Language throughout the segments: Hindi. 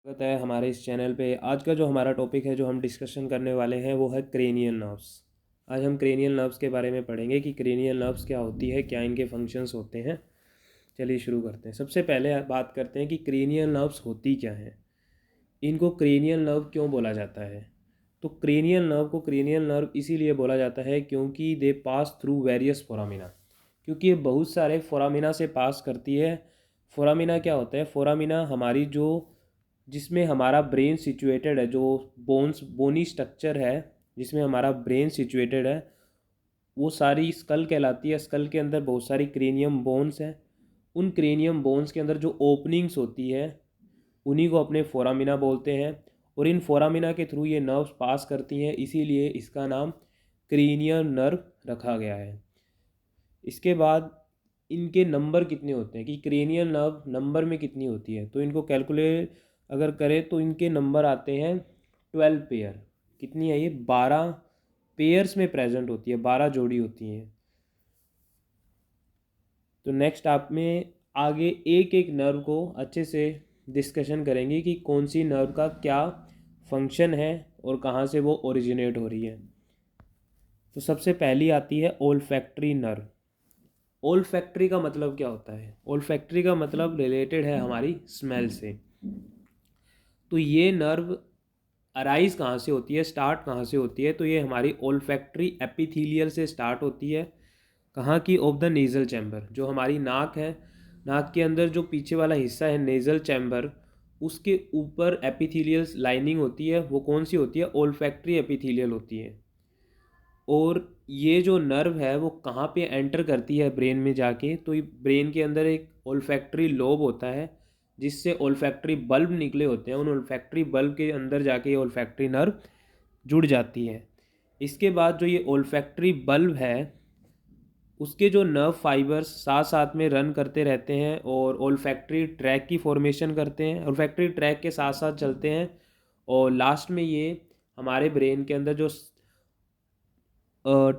स्वागत है हमारे इस चैनल पे। आज का जो हमारा टॉपिक है जो हम डिस्कशन करने वाले हैं वो है क्रेनियल नर्व्स। आज हम क्रेनियल नर्व्स के बारे में पढ़ेंगे कि क्रेनियल नर्व्स क्या होती है, क्या इनके फंक्शंस होते हैं। चलिए शुरू करते हैं। सबसे पहले बात करते हैं कि क्रेनियल नर्व्स होती क्या हैं, इनको क्रेनियल नर्व क्यों बोला जाता है। तो क्रेनियल नर्व को क्रेनियल नर्व इसीलिए बोला जाता है क्योंकि दे पास थ्रू वेरियस फोरामिना, क्योंकि ये बहुत सारे फोरामिना से पास करती है। फोरामिना क्या होता है? फोरामिना हमारी जो जिसमें हमारा ब्रेन सिचुएटेड है, जो बोनी स्ट्रक्चर है जिसमें हमारा ब्रेन सिचुएटेड है, वो सारी स्कल कहलाती है। स्कल के अंदर बहुत सारी क्रेनियम बोन्स हैं। उन क्रेनियम बोन्स के अंदर जो ओपनिंग्स होती है उन्हीं को अपने फोरामिना बोलते हैं, और इन फोरामिना के थ्रू ये नर्व्स पास करती हैं, इसीलिए इसका नाम क्रेनियल नर्व रखा गया है। इसके बाद इनके नंबर कितने होते हैं कि क्रेनियल नर्व नंबर में कितनी होती है, तो इनको कैलकुलेट अगर करें तो इनके नंबर आते हैं 12 पेयर। कितनी है ये? 12 पेयर्स में प्रेजेंट होती है, 12 जोड़ी होती हैं। तो नेक्स्ट आप में आगे एक एक नर्व को अच्छे से डिस्कशन करेंगे कि कौन सी नर्व का क्या फंक्शन है और कहाँ से वो ओरिजिनेट हो रही है। तो सबसे पहली आती है ओल्फैक्टरी नर्व। ओल्फैक्टरी का मतलब क्या होता है? ओल्फैक्टरी का मतलब रिलेटेड है हमारी स्मेल से। तो ये नर्व अराइज कहाँ से होती है, स्टार्ट कहाँ से होती है? तो ये हमारी ओल्फैक्टरी एपिथेलियल से स्टार्ट होती है। कहाँ की? Of the nasal chamber. जो हमारी नाक है, नाक के अंदर जो पीछे वाला हिस्सा है नेज़ल चैम्बर, उसके ऊपर एपिथेलियल लाइनिंग होती है। वो कौन सी होती है? ओल्फैक्टरी एपिथेलियल होती है। और ये जो नर्व है वो कहाँ पे एंटर करती है ब्रेन में जाके? तो ब्रेन के अंदर एक ओल्फैक्टरी लोब होता है जिससे ओल्फैक्टरी बल्ब निकले होते हैं। उन ओल्फैक्टरी बल्ब के अंदर जाके ये ओल्फैक्टरी नर्व जुड़ जाती है। इसके बाद जो ये ओल्फैक्टरी बल्ब है उसके जो नर्व फाइबर्स साथ साथ में रन करते रहते हैं और ओल्फैक्टरी ट्रैक की फॉर्मेशन करते हैं। ओल्फैक्टरी ट्रैक के साथ साथ चलते हैं और लास्ट में ये हमारे ब्रेन के अंदर जो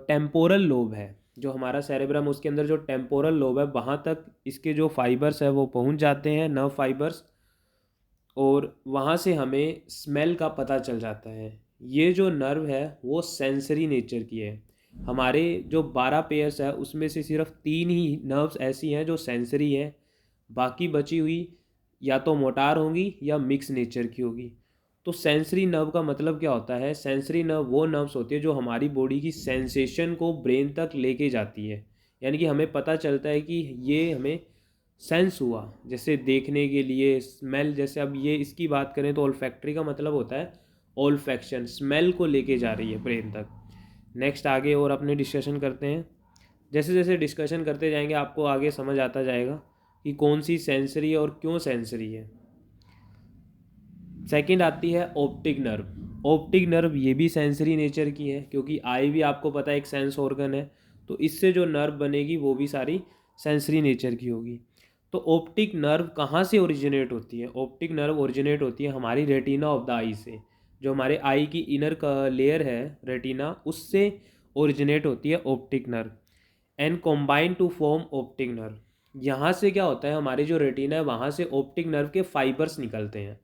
टेम्पोरल लोब है, जो हमारा सेरेब्रम, उसके अंदर जो टेम्पोरल लोब है वहाँ तक इसके जो फाइबर्स है वो पहुँच जाते हैं, नर्व फाइबर्स, और वहाँ से हमें स्मेल का पता चल जाता है। ये जो नर्व है वो सेंसरी नेचर की है। हमारे जो 12 पेयर्स है उसमें से सिर्फ 3 ही नर्व्स ऐसी हैं जो सेंसरी है, बाकी बची हुई या तो मोटार होंगी या मिक्स नेचर की होगी। तो सेंसरी नर्व का मतलब क्या होता है? सेंसरी नर्व वो नर्व्स होती है जो हमारी बॉडी की सेंसेशन को ब्रेन तक लेके जाती है, यानी कि हमें पता चलता है कि ये हमें सेंस हुआ। जैसे देखने के लिए स्मेल, जैसे अब ये इसकी बात करें तो ओल्फैक्टरी का मतलब होता है ओल्फैक्शन, स्मेल को लेके जा रही है ब्रेन तक। नेक्स्ट आगे और अपने डिस्कशन करते हैं। जैसे जैसे डिस्कशन करते जाएंगे आपको आगे समझ आता जाएगा कि कौन सी सेंसरी है और क्यों सेंसरी है। सेकंड आती है ऑप्टिक नर्व। ऑप्टिक नर्व ये भी सेंसरी नेचर की है, क्योंकि आई भी आपको पता है एक सेंस ऑर्गन है, तो इससे जो नर्व बनेगी वो भी सारी सेंसरी नेचर की होगी। तो ऑप्टिक नर्व कहाँ से ओरिजिनेट होती है? ऑप्टिक नर्व ओरिजिनेट होती है हमारी रेटिना ऑफ द आई से। जो हमारे आई की इनर का लेयर है रेटिना, उससे ओरिजिनेट होती है optic nerve and combine to form optic nerve. यहाँ से क्या होता है, हमारी जो रेटिना है वहाँ से ऑप्टिक नर्व के फाइबर्स निकलते हैं,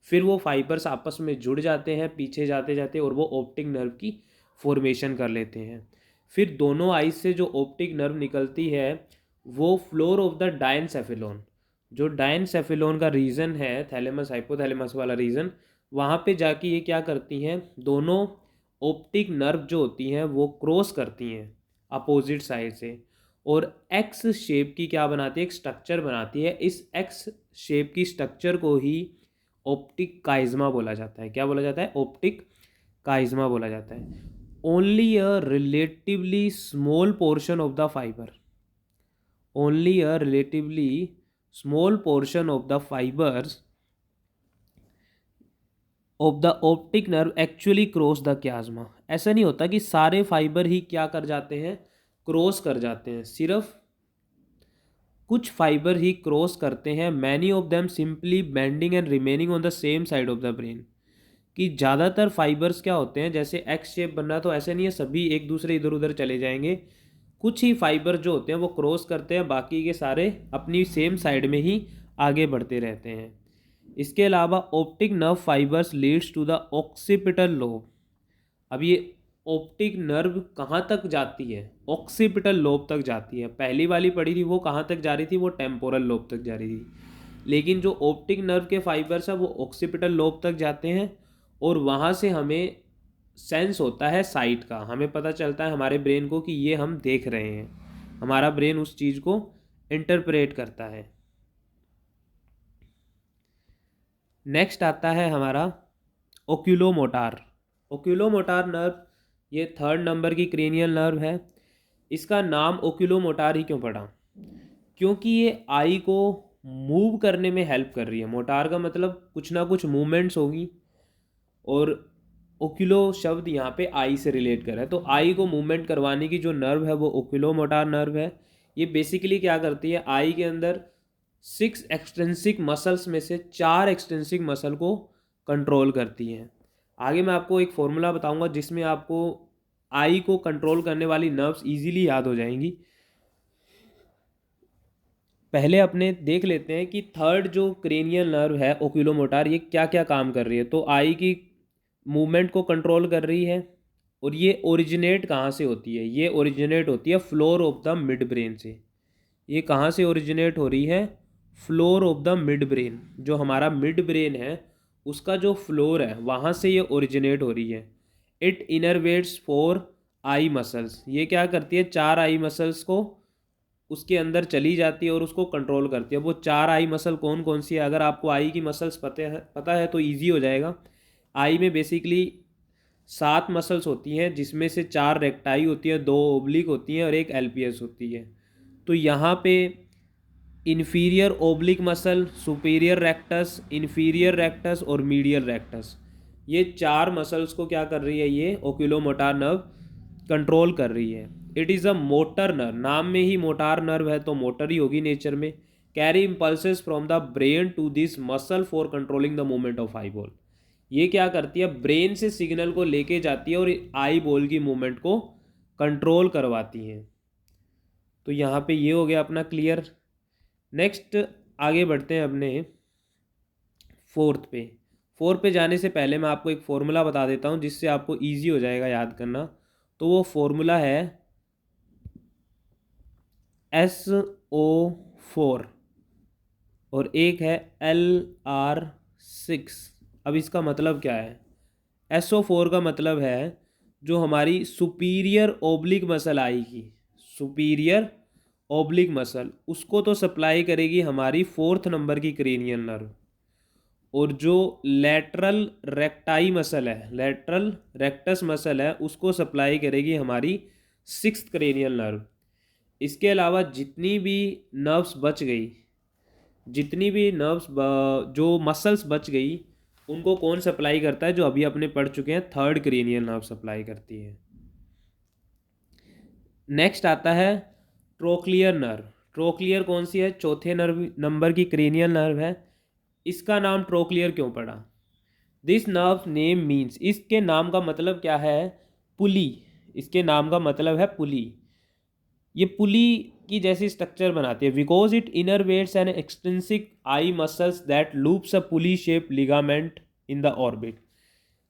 फिर वो फाइबर्स आपस में जुड़ जाते हैं पीछे जाते जाते, और वो ऑप्टिक नर्व की फॉर्मेशन कर लेते हैं। फिर दोनों आईज से जो ऑप्टिक नर्व निकलती है वो फ्लोर ऑफ द डायनसेफेलोन, जो डायनसेफेलोन का रीजन है थैलेमस हाइपोथैलेमस वाला रीजन, वहाँ पे जाके ये क्या करती हैं, दोनों ऑप्टिक नर्व जो होती हैं वो क्रॉस करती हैं अपोजिट साइड से, और एक्स शेप की क्या बनाती है? एक स्ट्रक्चर बनाती है। इस एक्स शेप की स्ट्रक्चर को ही ऑप्टिक काइज्मा बोला जाता है। क्या बोला जाता है? ऑप्टिक काइज्मा बोला जाता है। Only a relatively small portion of the fibre, only a relatively small portion of the fibres of the optic nerve actually cross the chiasma. ऐसा नहीं होता कि सारे फाइबर ही क्या कर जाते हैं? क्रॉस कर जाते हैं। सिर्फ कुछ फाइबर ही क्रॉस करते हैं। Many of them simply bending and remaining on the same side of the brain. कि ज़्यादातर फाइबर्स क्या होते हैं, जैसे एक्स शेप बन रहा तो ऐसे नहीं है सभी एक दूसरे इधर उधर चले जाएंगे। कुछ ही फाइबर जो होते हैं वो क्रॉस करते हैं, बाकी के सारे अपनी सेम साइड में ही आगे बढ़ते रहते हैं। इसके अलावा optic nerve fibres leads to the occipital lobe. अब ये ऑप्टिक नर्व कहाँ तक जाती है? ऑक्सीपिटल लोब तक जाती है। पहली वाली पढ़ी थी वो कहाँ तक जा रही थी? वो टेम्पोरल लोब तक जा रही थी। लेकिन जो ऑप्टिक नर्व के फाइबर्स है वो ऑक्सीपिटल लोब तक जाते हैं और वहाँ से हमें सेंस होता है साइट का। हमें पता चलता है हमारे ब्रेन को कि ये हम देख रहे हैं। हमारा ब्रेन उस चीज़ को इंटरप्रेट करता है। नेक्स्ट आता है हमारा ओक्यूलोमोटार। ओक्यूलोमोटार नर्व ये 3rd नंबर की क्रेनियल नर्व है। इसका नाम ओक्यूलोमोटार ही क्यों पड़ा? क्योंकि ये आई को मूव करने में हेल्प कर रही है। मोटार का मतलब कुछ ना कुछ मूवमेंट्स होगी और ओक्यूलो शब्द यहाँ पे आई से रिलेट कर रहा है, तो आई को मूवमेंट करवाने की जो नर्व है वो ओक्यूलोमोटार नर्व है। ये बेसिकली क्या करती है? आई के अंदर 6 एक्सट्रिंसिक मसल्स में से 4 एक्सट्रिंसिक मसल को कंट्रोल करती है। आगे मैं आपको एक फॉर्मूला बताऊंगा जिसमें आपको आई को कंट्रोल करने वाली नर्व्स इजीली याद हो जाएंगी। पहले अपने देख लेते हैं कि 3rd जो क्रेनियल नर्व है ओक्यूलोमोटार, ये क्या क्या काम कर रही है। तो आई की मूवमेंट को कंट्रोल कर रही है और ये ओरिजिनेट कहाँ से होती है? ये ओरिजिनेट होती है floor of the mid brain से। ये कहाँ से ओरिजिनेट हो रही है? Floor of the mid brain. जो हमारा मिड ब्रेन है उसका जो फ्लोर है वहाँ से ये ओरिजिनेट हो रही है। It innervates 4 eye muscles. ये क्या करती है? 4 आई मसल्स को उसके अंदर चली जाती है और उसको कंट्रोल करती है। वो 4 आई मसल कौन कौन सी है? अगर आपको आई की मसल्स पता है तो ईजी हो जाएगा। आई में बेसिकली 7 मसल्स होती हैं जिसमें से 4 रेक्टाई होती है, 2 ओब्लिक होती हैं और एक एलपीएस होती है। तो यहाँ पे inferior oblique muscle, superior rectus, inferior rectus और मीडियल रेक्टस, ये 4 मसल्स को क्या कर रही है? ये ओक्यूलोमोटार नर्व कंट्रोल कर रही है। It is a motor nerve. नाम में ही मोटार नर्व है तो मोटर ही होगी नेचर में। Carry impulses from the brain to this muscle for controlling the movement of eye ball. ये क्या करती है? ब्रेन से सिग्नल को लेके जाती है और आई बॉल की मूवमेंट को कंट्रोल करवाती हैं। तो यहाँ पे ये हो गया अपना क्लियर। नेक्स्ट आगे बढ़ते हैं अपने 4th पे। 4 पे जाने से पहले मैं आपको एक फॉर्मूला बता देता हूँ जिससे आपको ईजी हो जाएगा याद करना। तो वो फॉर्मूला है SO4 और एक है LR6। अब इसका मतलब क्या है? SO4 का मतलब है जो हमारी सुपीरियर ओब्लिक मसल आएगी, सुपीरियर ओब्लिक मसल, उसको तो सप्लाई करेगी हमारी 4th नंबर की क्रेनियल नर्व। और जो लेटरल रेक्टाई मसल है, लेटरल रेक्टस मसल है, उसको सप्लाई करेगी हमारी 6th क्रेनियल नर्व। इसके अलावा जितनी भी नर्व्स बच गई, जितनी भी नर्व्स जो मसल्स बच गई, उनको कौन सप्लाई करता है? जो अभी अपने पढ़ चुके हैं 3rd क्रेनियल नर्व सप्लाई करती है। नेक्स्ट आता है ट्रोक्लियर नर्व। ट्रोक्लियर कौन सी है? 4th नंबर की क्रेनियल नर्व है। इसका नाम ट्रोक्लियर क्यों पड़ा? दिस नर्व नेम मीन्स, इसके नाम का मतलब क्या है? पुली। इसके नाम का मतलब है पुली। ये पुली की जैसी स्ट्रक्चर बनाती है। Because it innervates an extrinsic eye muscles that loops a pulley shape ligament in the orbit.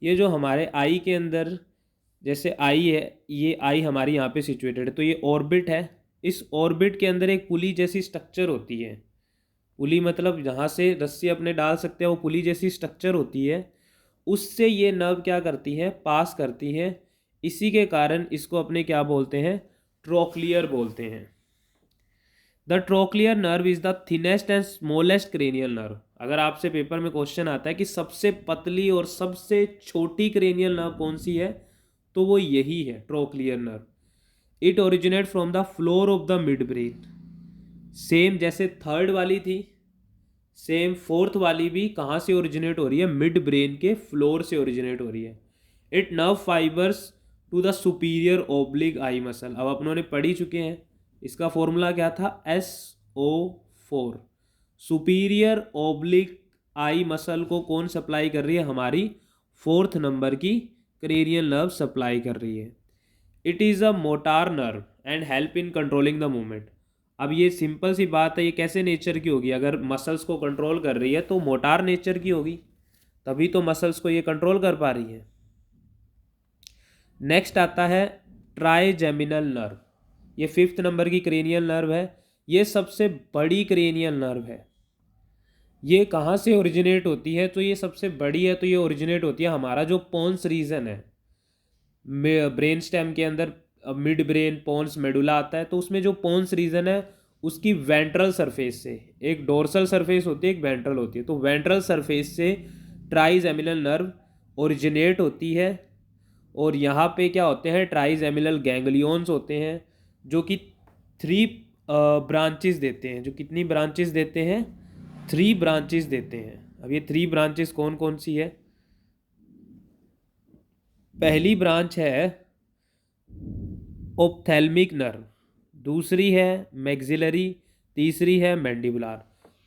ये जो हमारे आई के अंदर जैसे आई है, ये आई हमारी यहाँ पे सिचुएटेड है, तो ये ऑर्बिट है। इस ऑर्बिट के अंदर एक पुली जैसी स्ट्रक्चर होती है। पुली मतलब जहाँ से रस्सी अपने डाल सकते हैं, वो पुली जैसी स्ट्रक्चर होती है। उससे ये नर्व क्या करती है? पास करती है। इसी के कारण इसको अपने क्या बोलते हैं? ट्रोक्लियर बोलते हैं। The trochlear nerve is the thinnest and smallest cranial nerve. अगर आपसे पेपर में क्वेश्चन आता है कि सबसे पतली और सबसे छोटी क्रेनियल नर्व कौन सी है, तो वो यही है, trochlear nerve. It originate from the floor of the mid brain. Same जैसे 3rd वाली थी, सेम 4th वाली भी कहाँ से ओरिजिनेट हो रही है? मिड ब्रेन के फ्लोर से ओरिजिनेट हो रही है। It nerve fibres to the superior oblique eye muscle. अब अपनों ने पढ़ ही चुके हैं, इसका फॉर्मूला क्या था? SO4। Superior oblique eye muscle को कौन सप्लाई कर रही है? हमारी 4th नंबर की क्रेनियल नर्व सप्लाई कर रही है। It is a motor nerve and help in controlling the movement. अब ये सिंपल सी बात है, ये कैसे नेचर की होगी? अगर मसल्स को कंट्रोल कर रही है तो मोटार नेचर की होगी, तभी तो मसल्स को ये कंट्रोल कर पा रही है। नेक्स्ट आता है ट्राइजेमिनल नर्व। ये 5th नंबर की क्रेनियल नर्व है। ये सबसे बड़ी क्रेनियल नर्व है। ये कहाँ से ओरिजिनेट होती है? तो ये सबसे बड़ी है, तो ये ओरिजिनेट होती है हमारा जो पोन्स रीजन है ब्रेन स्टेम के अंदर, मिड ब्रेन पोन्स मेडुला आता है, तो उसमें जो पोन्स रीजन है उसकी वेंट्रल सरफेस से, एक डोर्सल सरफेस होती है, एक वेंट्रल होती है, तो वेंट्रल सरफेस से ट्राइजेमिनल नर्व ओरिजिनेट होती है। और यहाँ पे क्या होते हैं? ट्राइजेमिनल गैंग्लियंस होते हैं जो कि 3 ब्रांचेस देते हैं। जो कितनी ब्रांचेस देते हैं? 3 ब्रांचेस देते हैं। अब ये 3 ब्रांचेस कौन कौन सी है? पहली ब्रांच है ओप्थेल्मिक नर्व, दूसरी है मैक्सिलरी, तीसरी है मैंडिबुलर।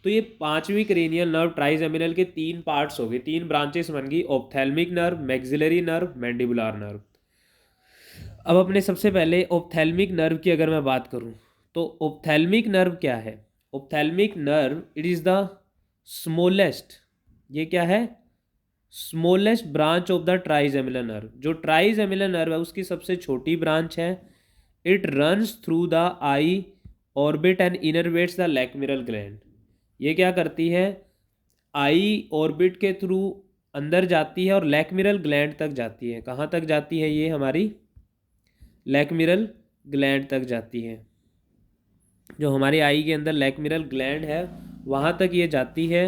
तो ये 5वीं क्रेनियल नर्व ट्राइजेमिनल के 3 पार्ट्स हो गए, 3 ब्रांचेस बन गई, ophthalmic nerve, maxillary nerve, mandibular nerve. अब अपने सबसे पहले ओप्थेल्मिक नर्व की अगर मैं बात करूं, तो ओप्थेल्मिक नर्व क्या है? Ophthalmic nerve it is the smallest, ये क्या है? Smallest branch of the trigeminal nerve. जो ट्राइजेमिनल नर्व है उसकी सबसे छोटी ब्रांच है। It runs through the eye orbit and innervates the lacrimal gland. ये क्या करती है? आई ऑर्बिट के थ्रू अंदर जाती है और लैक्रिमल ग्लैंड तक जाती है। कहाँ तक जाती है? ये हमारी लैक्रिमल ग्लैंड तक जाती है। जो हमारी आई के अंदर लैक्रिमल ग्लैंड है वहाँ तक ये जाती है।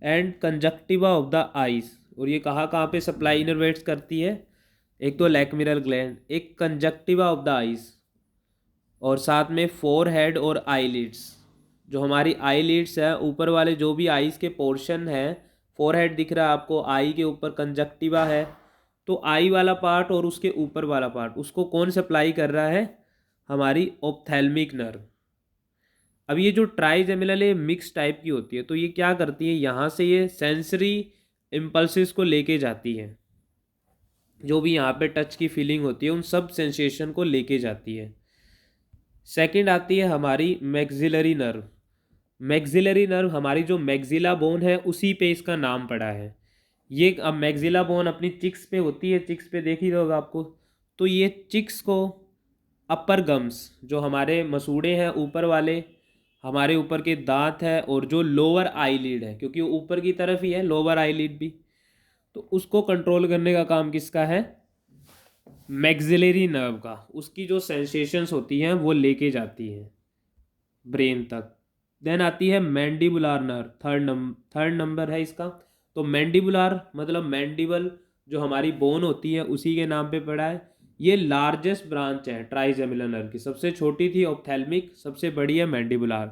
And conjunctiva of the eyes, और ये कहाँ कहाँ पे सप्लाई इनरवेट्स करती है? एक तो लैक्रिमल ग्लैंड, एक कंजक्टिवा ऑफ द आईज, और साथ में फोरहेड और आईलिड्स। जो हमारी आईलिड्स है, ऊपर वाले जो भी आईज के पोर्शन है, फोरहेड दिख रहा है आपको, आई के ऊपर कंजक्टिवा है, तो आई वाला पार्ट और उसके ऊपर वाला पार्ट, उसको कौन सप्लाई कर रहा है? हमारी ओप्थेल्मिक नर्व। अब ये जो ट्राइजेमिनल है मिक्स टाइप की होती है, तो ये क्या करती है? यहाँ से ये सेंसरी इम्पल्सिस को लेके जाती है। जो भी यहाँ पे टच की फीलिंग होती है उन सब सेंसेशन को लेके जाती है। सेकंड आती है हमारी मैक्सिलरी नर्व। मैक्सिलरी नर्व हमारी जो मैक्सिला बोन है उसी पे इसका नाम पड़ा है। ये अब मैक्सिला बोन अपनी चिक्स पे होती है, चिक्स पे देख ही होगा आपको। तो ये चिक्स को अपर गम्स, जो हमारे मसूड़े हैं ऊपर वाले, हमारे ऊपर के दांत है, और जो लोअर आईलिड है, क्योंकि ऊपर की तरफ ही है लोअर आईलिड भी, तो उसको कंट्रोल करने का काम किसका है? मैक्सिलरी नर्व का। उसकी जो सेंसेशंस होती हैं वो लेके जाती है ब्रेन तक। देन आती है मैंडिबुलर नर्व, थर्ड नंबर है इसका। तो मैंडिबुलर मतलब मैंडिबल, जो हमारी बोन होती है उसी के नाम पे पड़ा है। ये लार्जेस्ट ब्रांच है ट्राइजेमिनल नर्व की। सबसे छोटी थी ऑप्थेल्मिक, सबसे बड़ी है mandibular.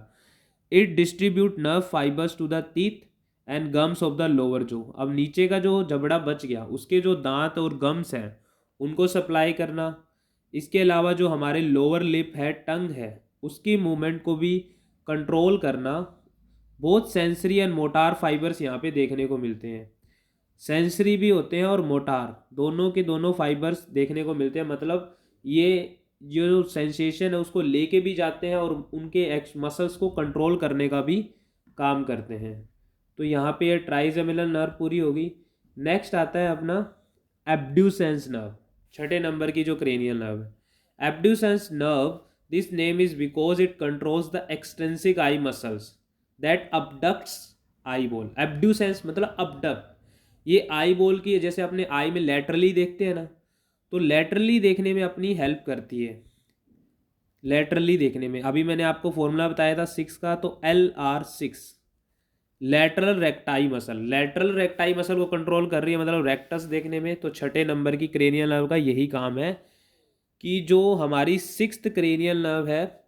It distribute nerve fibres to the teeth and gums of the lower jaw. अब नीचे का जो जबड़ा बच गया उसके जो दांत और गम्स हैं उनको सप्लाई करना। इसके अलावा जो हमारे लोअर लिप है, टंग है, उसकी मूवमेंट को भी कंट्रोल करना। बहुत सेंसरी एंड मोटार फाइबर्स यहाँ पे देखने को मिलते हैं। सेंसरी भी होते हैं और मोटार, दोनों के दोनों फाइबर्स देखने को मिलते हैं। मतलब ये जो सेंसेशन है उसको लेके भी जाते हैं और उनके मसल्स को कंट्रोल करने का भी काम करते हैं। तो यहाँ पे ये ट्राइजेमिनल नर्व पूरी होगी। नेक्स्ट आता है अपना एब्ड्यूसेंस नर्व, 6ठे नंबर की जो क्रेनियल नर्व है। Abducens nerve, this name is because it controls the extrinsic eye muscles that abducts eyeball. Abducens मतलब अबडक्ट, ये आई बॉल की, जैसे अपने आई में लेटरली देखते हैं ना, तो लेटरली देखने में अपनी हेल्प करती है। लेटरली देखने में अभी मैंने आपको फॉर्मूला बताया था 6 का, तो LR6, lateral recti muscle. Lateral recti muscle को कंट्रोल कर रही है, मतलब रेक्टस देखने में। तो 6ठे नंबर की क्रेनियल नर्व का यही काम है कि जो हमारी 6th क्रेनियल नर्व है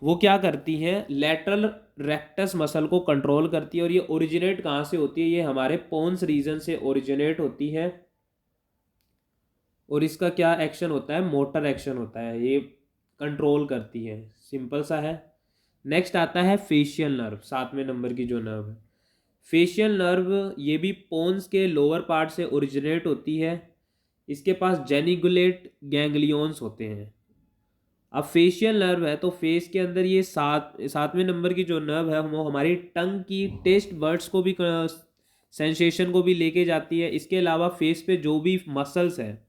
वो क्या करती है? लेटरल रेक्टस मसल को कंट्रोल करती है। और ये ओरिजिनेट कहाँ से होती है? ये हमारे पोन्स रीजन से ओरिजिनेट होती है। और इसका क्या एक्शन होता है? मोटर एक्शन होता है, ये कंट्रोल करती है। सिंपल सा है। नेक्स्ट आता है फेशियल नर्व, 7वें नंबर की जो नर्व है। फेशियल नर्व ये भी पोन्स के लोअर पार्ट से ओरिजिनेट होती है। इसके पास जेनिगुलेट गैंग्लियंस होते हैं। अब फेशियल नर्व है तो फेस के अंदर ये सातवें नंबर की जो नर्व है वो हमारी टंग की टेस्ट बर्ड्स को भी सेंसेशन को भी लेके जाती है। इसके अलावा फेस पे जो भी मसल्स हैं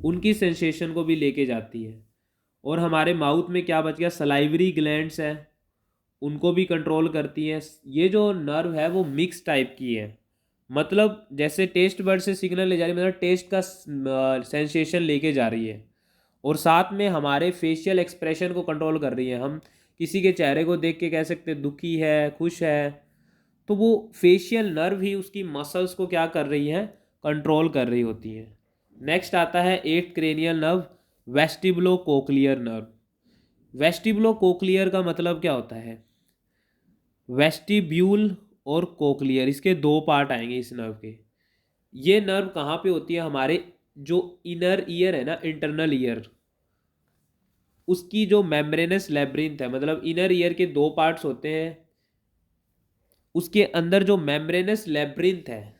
उनकी सेंसेशन को भी लेके जाती है। और हमारे माउथ में क्या बच गया, सलाइवरी ग्लैंड्स है, उनको भी कंट्रोल करती है। ये जो नर्व है वो मिक्स टाइप की है, मतलब जैसे टेस्ट बर्ड से सिग्नल ले जा रही है, मतलब टेस्ट का सेंसेशन लेके जा रही है, और साथ में हमारे फेशियल एक्सप्रेशन को कंट्रोल कर रही है। हम किसी के चेहरे को देख के कह सकते हैं दुखी है, खुश है, तो वो फेशियल नर्व ही उसकी मसल्स को क्या कर रही है, कंट्रोल कर रही होती है। नेक्स्ट आता है eight cranial nerve, vestibulocochlear nerve. Vestibulocochlear का मतलब क्या होता है, वेस्टिब्यूल और कोक्लियर, इसके दो पार्ट आएंगे इस नर्व के। ये नर्व कहाँ पे होती है, हमारे जो इनर ईयर है ना, इंटरनल ईयर, उसकी जो मेम्ब्रेनस लेब्रिंथ है, मतलब इनर ईयर के दो पार्ट्स होते हैं, उसके अंदर जो मेम्ब्रेनस लेब्रिंथ है,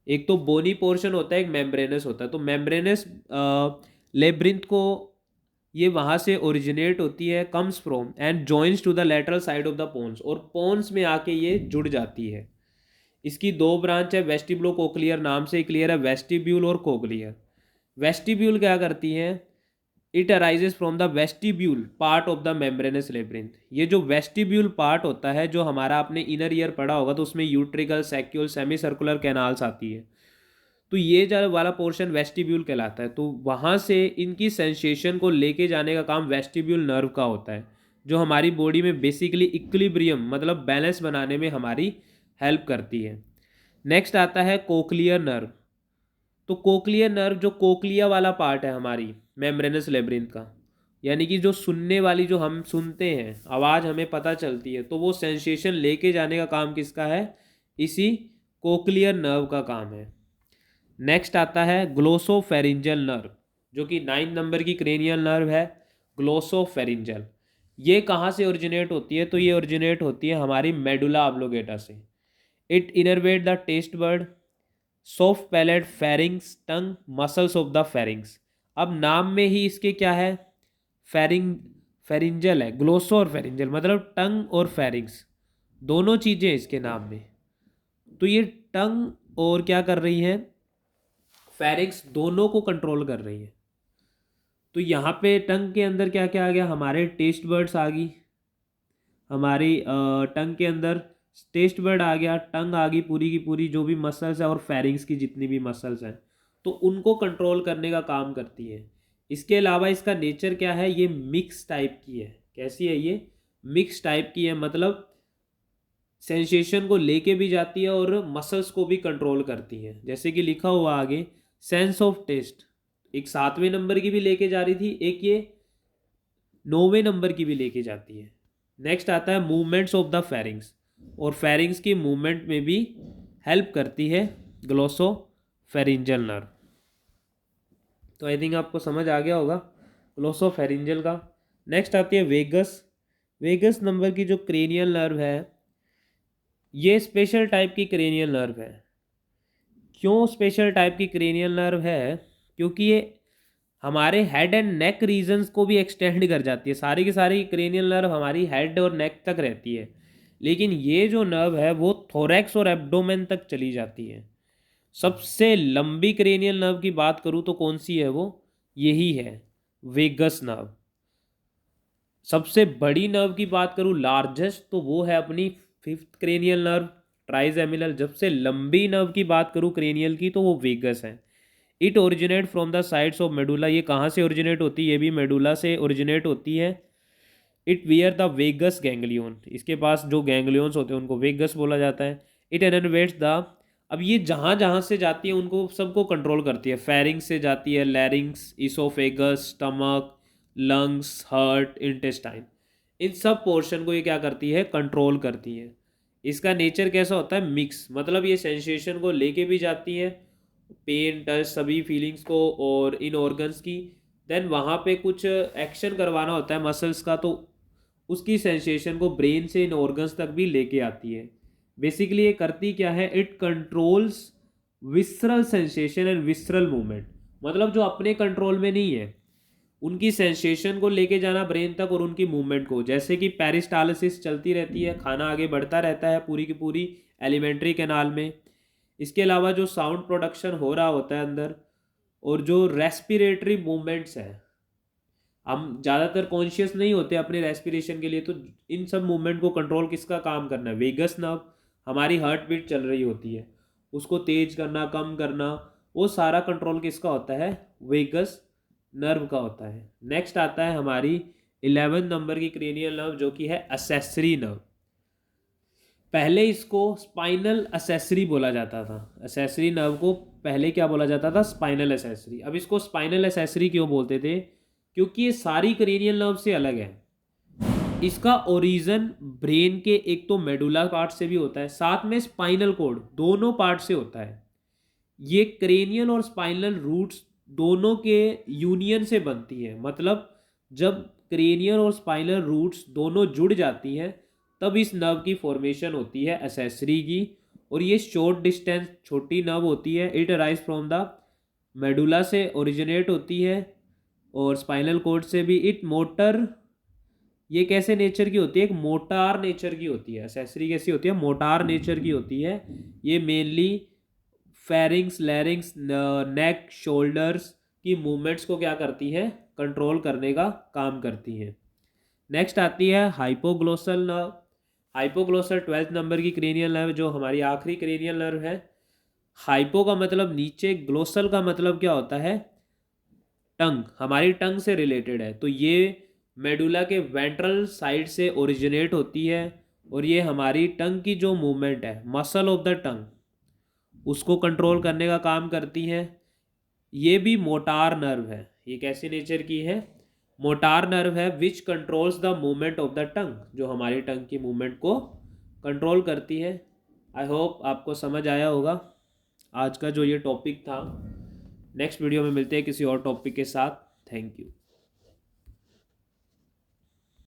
एक तो बोनी पोर्शन होता है, एक मेम्ब्रेनस होता है। तो मेम्ब्रेनस लेब्रिंथ को ये वहाँ से ओरिजिनेट होती है, comes from and joins to the lateral side of the pons, और पोन्स में आके ये जुड़ जाती है। इसकी दो ब्रांच है, वेस्टिबुलो कोक्लियर नाम से क्लियर है, वेस्टिब्यूल और कोक्लियर। वेस्टिब्यूल क्या करती है, it arises from the vestibule part of the membranes labyrinth. ये जो वेस्टिब्यूल पार्ट होता है, जो हमारा आपने इनर ईयर पढ़ा होगा, तो उसमें यूट्रिकल, सैक्यूल, सेमी सर्कुलर कैनाल्स आती है, तो ये जो वाला पोर्शन वेस्टिब्यूल कहलाता है। तो वहाँ से इनकी सेंसेशन को लेके जाने का काम वेस्टिब्यूल नर्व का होता है, जो हमारी बॉडी में बेसिकली इक्विलिब्रियम मतलब बैलेंस बनाने में हमारी हेल्प करती है। नेक्स्ट आता है कोक्लियर नर्व। तो कोक्लियर नर्व जो कोक्लिया वाला पार्ट है हमारी मेम्ब्रेनस लेब्रिंथ का, यानी कि जो सुनने वाली, जो हम सुनते हैं आवाज़ हमें पता चलती है, तो वो सेंसेशन लेके जाने का काम किसका है, इसी कोक्लियर नर्व का काम है। नेक्स्ट आता है ग्लोसोफेरिंजल नर्व, जो कि 9 नंबर की क्रेनियल नर्व है, ग्लोसोफेरिंजल। ये कहाँ से ओरिजिनेट होती है, तो ये ओरिजिनेट होती है हमारी मेडुला ऑब्लोगेटा से। It innervate the taste bud, soft palate, pharynx, tongue, muscles of the pharynx. अब नाम में ही इसके क्या है, फेरिंजल है, ग्लोसो और फेरिंजल, मतलब टंग और फेरिंग्स दोनों चीज़ें इसके नाम में। तो ये टंग और क्या कर रही है, फेरिंग्स, दोनों को कंट्रोल कर रही है। तो यहाँ पे टंग के अंदर क्या क्या आ गया, हमारे टेस्ट बर्ड्स आ गई, हमारी टंग के अंदर टेस्ट बर्ड आ गया, टंग आ गई पूरी की पूरी, जो भी मसल्स है, और फेरिंग्स की जितनी भी मसल्स हैं, तो उनको कंट्रोल करने का काम करती है। इसके अलावा इसका नेचर क्या है, ये मिक्स टाइप की है। कैसी है ये, मिक्स टाइप की है, मतलब सेंसेशन को लेके भी जाती है और मसल्स को भी कंट्रोल करती है। जैसे कि लिखा हुआ आगे, सेंस ऑफ टेस्ट, एक 7वें नंबर की भी लेके जा रही थी, एक ये 9वें नंबर की भी लेके जाती है। नेक्स्ट आता है मूवमेंट्स ऑफ द फेरिंग्स, और फेरिंग्स की मूवमेंट में भी हेल्प करती है ग्लोसोफेरिंजल नर्व। तो आई थिंक आपको समझ आ गया होगा ग्लोसोफेरिंजल का। नेक्स्ट आती है वेगस। वेगस नंबर की जो क्रेनियल नर्व है, ये स्पेशल टाइप की क्रेनियल नर्व है। क्यों स्पेशल टाइप की क्रेनियल नर्व है, क्योंकि ये हमारे हेड एंड नेक रीजन्स को भी एक्सटेंड कर जाती है। सारी की सारी क्रेनियल नर्व हमारी हेड और नेक तक रहती है, लेकिन ये जो नर्व है वो थोरैक्स और एब्डोमेन तक चली जाती है। सबसे लंबी क्रेनियल नर्व की बात करूँ तो कौन सी है, वो यही है, वेगस नर्व। सबसे बड़ी नर्व की बात करूँ, लार्जेस्ट, तो वो है अपनी 5th क्रेनियल नर्व, ट्राइजेमिनल। जब से लंबी नर्व की बात करूँ क्रेनियल की, तो वो वेगस है। It originate from the sides of medulla. ये कहाँ से ओरिजिनेट होती है, ये भी मेडुला से ओरिजिनेट होती है। It where the vagus ganglion, इसके पास जो गैंग्लियंस होते हैं उनको वेगस बोला जाता है। इट इनर्वेट्स द, अब ये जहाँ जहाँ से जाती है उनको सबको कंट्रोल करती है। फेरिंग्स से जाती है, larynx, oesophagus, stomach, lungs, heart, intestine, इन सब पोर्शन को ये क्या करती है, कंट्रोल करती है। इसका नेचर कैसा होता है, मिक्स, मतलब ये सेंसेशन को लेके भी जाती है, पेन, टच, सभी फीलिंग्स को और इन ऑर्गन्स की। देन वहाँ पे कुछ एक्शन करवाना होता है मसल्स का, तो उसकी सेंसेशन को ब्रेन से इन ऑर्गन्स तक भी लेके आती है। बेसिकली ये करती क्या है, it controls visceral sensation and visceral movement, मतलब जो अपने कंट्रोल में नहीं है उनकी सेंसेशन को लेके जाना ब्रेन तक और उनकी मूवमेंट को, जैसे कि पेरिस्टालसिस चलती रहती है, खाना आगे बढ़ता रहता है पूरी की पूरी एलिमेंट्री कैनाल में। इसके अलावा जो साउंड प्रोडक्शन हो रहा होता है अंदर, और जो रेस्पिरेटरी मूवमेंट्स हैं, हम ज़्यादातर कॉन्शियस नहीं होते अपने रेस्पिरेशन के लिए, तो इन सब मूवमेंट को कंट्रोल किसका काम करना है? Vagus nerve. हमारी हार्ट बीट चल रही होती है, उसको तेज करना, कम करना, वो सारा कंट्रोल किसका होता है? वेगस नर्व का होता है। नेक्स्ट आता है हमारी 11 नंबर की क्रेनियल नर्व, जो कि है असेसरी नर्व। पहले इसको स्पाइनल असेसरी बोला जाता था। असेसरी नर्व को पहले क्या बोला जाता था? Spinal accessory. अब इसको स्पाइनल असेसरी क्यों बोलते थे? क्योंकि ये सारी क्रेनियल नर्व से अलग है। इसका ओरिजिन ब्रेन के एक तो मेडुला पार्ट से भी होता है, साथ में स्पाइनल कोड, दोनों पार्ट से होता है। ये क्रेनियल और स्पाइनल रूट्स दोनों के यूनियन से बनती है। मतलब जब क्रेनियल और स्पाइनल रूट्स दोनों जुड़ जाती हैं तब इस नर्व की फॉर्मेशन होती है असेसरी की। और ये शॉर्ट डिस्टेंस छोटी नर्व होती है। It arise from the medulla से ओरिजिनेट होती है और स्पाइनल कोड से भी। इट मोटर, ये कैसे नेचर की होती है? एक मोटार नेचर की होती है। असेसरी कैसी होती है? मोटार नेचर की होती है। ये मेनली फेरिंग्स, लैरिंग्स, नेक, शोल्डर्स की मूवमेंट्स को क्या करती है? कंट्रोल करने का काम करती है। नेक्स्ट आती है hypoglossal nerve. Hypoglossal 12th number की क्रेनियल नर्व, जो हमारी आखिरी क्रेनियल नर्व है। हाइपो का मतलब नीचे, ग्लोसल का मतलब क्या होता है? टंग, हमारी टंग से रिलेटेड है। तो ये मेडुला के वेंट्रल साइड से ओरिजिनेट होती है और ये हमारी टंग की जो मूवमेंट है, मसल ऑफ द टंग, उसको कंट्रोल करने का काम करती है। ये भी मोटार नर्व है। ये कैसी नेचर की है? मोटार नर्व है, विच controls the movement of the tongue, जो हमारी टंग की मूवमेंट को कंट्रोल करती है। आई होप आपको समझ आया होगा आज का जो ये टॉपिक था। नेक्स्ट वीडियो में मिलते हैं किसी और टॉपिक के साथ। Thank you.